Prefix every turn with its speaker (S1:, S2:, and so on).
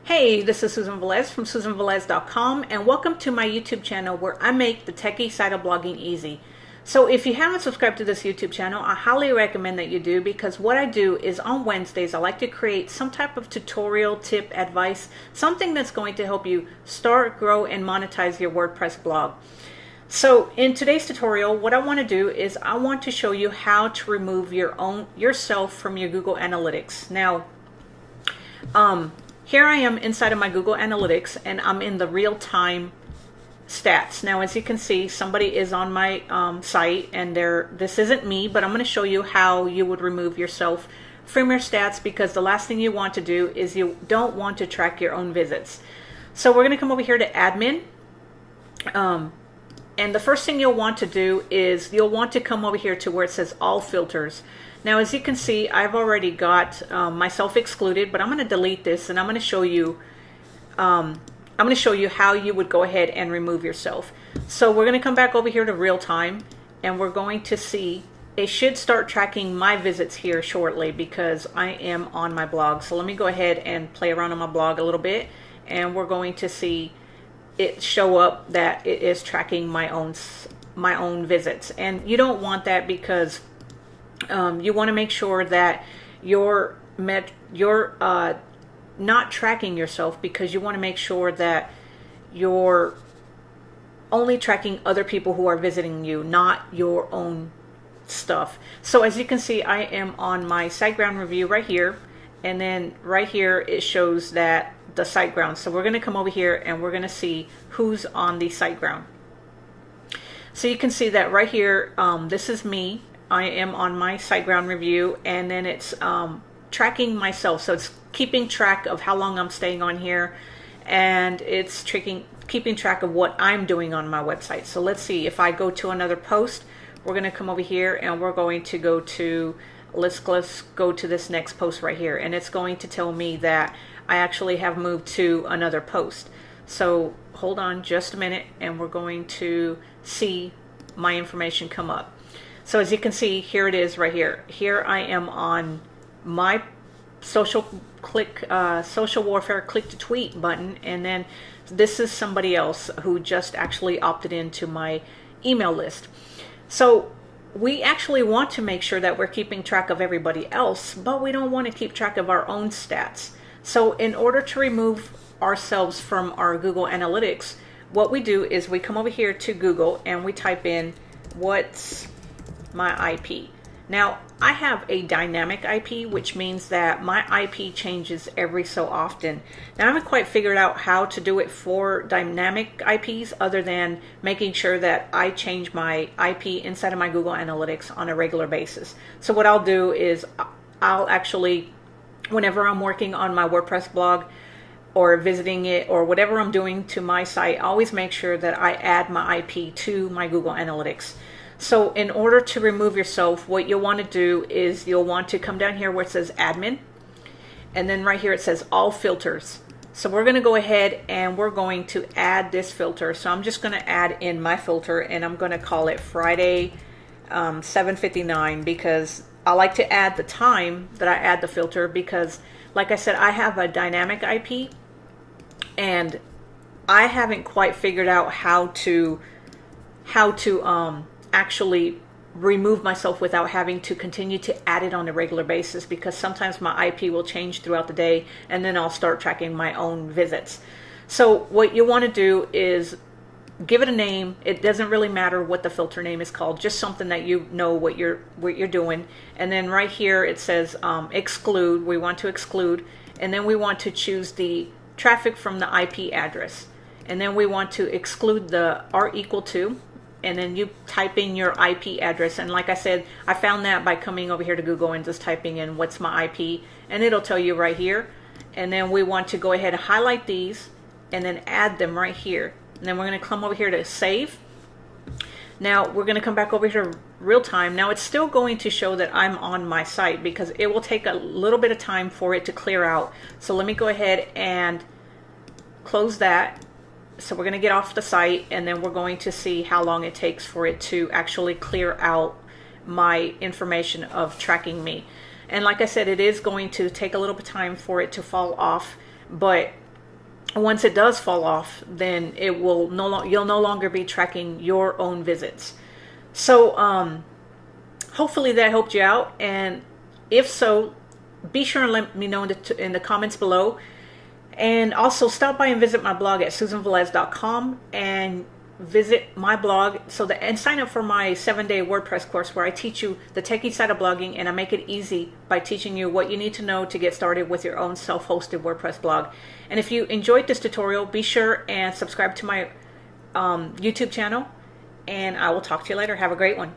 S1: Hey, this is Susan Velez from SusanVelez.com, and welcome to my YouTube channel where I make the techie side of blogging easy. So if you haven't subscribed to this YouTube channel, I highly recommend that you do, because what I do is on Wednesdays, I like to create some type of tutorial, tip, advice, something that's going to help you start, grow, and monetize your WordPress blog. So in today's tutorial, what I want to do is I want to show you how to remove yourself from your Google Analytics. Now, here I am inside of my Google Analytics, and I'm in the real-time stats. Now, as you can see, somebody is on my site, and this isn't me, but I'm going to show you how you would remove yourself from your stats, because the last thing you want to do is you don't want to track your own visits. So we're going to come over here to admin. And the first thing you'll want to do is you'll want to come over here to where it says all filters. Now, as you can see, I've already got myself excluded, but I'm going to delete this, and I'm going to show you how you would go ahead and remove yourself. So we're going to come back over here to real time, and we're going to see it should start tracking my visits here shortly, because I am on my blog. So let me go ahead and play around on my blog a little bit, and we're going to see it show up that it is tracking my own visits. And you don't want that, because you want to make sure that you're not tracking yourself, because you want to make sure that you're only tracking other people who are visiting you, not your own stuff. So as you can see, I am on my SiteGround review right here, and then right here it shows that the SiteGround. So we're going to come over here and we're going to see who's on the SiteGround. So you can see that right here, this is me. I am on my SiteGround review, and then it's tracking myself. So it's keeping track of how long I'm staying on here, and it's keeping track of what I'm doing on my website. So let's see, if I go to another post, we're going to come over here and we're going to go to, let's go to this next post right here, and it's going to tell me that I actually have moved to another post. So hold on just a minute, and we're going to see my information come up. So as you can see, here it is right here. Here I am on my social warfare click to tweet button, and then this is somebody else who just actually opted into my email list. So we actually want to make sure that we're keeping track of everybody else, but we don't want to keep track of our own stats. So in order to remove ourselves from our Google Analytics, what we do is we come over here to Google and we type in, what's my IP? Now, I have a dynamic IP, which means that my IP changes every so often. Now, I haven't quite figured out how to do it for dynamic IPs, other than making sure that I change my IP inside of my Google Analytics on a regular basis. So what I'll do is I'll actually, whenever I'm working on my WordPress blog or visiting it or whatever I'm doing to my site, I always make sure that I add my IP to my Google Analytics. So in order to remove yourself, what you'll want to do is you'll want to come down here where it says admin, and then right here it says all filters. So we're going to go ahead and we're going to add this filter. So I'm just going to add in my filter, and I'm going to call it Friday 7:59, because I like to add the time that I add the filter, because like I said, I have a dynamic IP, and I haven't quite figured out how to actually remove myself without having to continue to add it on a regular basis, because sometimes my IP will change throughout the day, and then I'll start tracking my own visits. So what you want to do is give it a name. It doesn't really matter what the filter name is called, just something that you know what you're doing. And then right here it says exclude. We want to exclude, and then we want to choose the traffic from the IP address, and then we want to exclude the r=, and then you type in your IP address. And like I said, I found that by coming over here to Google and just typing in what's my IP, and it'll tell you right here. And then we want to go ahead and highlight these and then add them right here. And then we're going to come over here to save. Now we're going to come back over here to real time. Now it's still going to show that I'm on my site, because it will take a little bit of time for it to clear out. So let me go ahead and close that. So we're going to get off the site, and then we're going to see how long it takes for it to actually clear out my information of tracking me. And like I said, it is going to take a little bit of time for it to fall off, but once it does fall off, then it will you'll no longer be tracking your own visits. So hopefully that helped you out, and if so, be sure and let me know in the comments below. And also stop by and visit my blog at susanvelez.com and visit my blog and sign up for my 7-day WordPress course, where I teach you the techie side of blogging, and I make it easy by teaching you what you need to know to get started with your own self-hosted WordPress blog. And if you enjoyed this tutorial, be sure and subscribe to my YouTube channel, and I will talk to you later. Have a great one.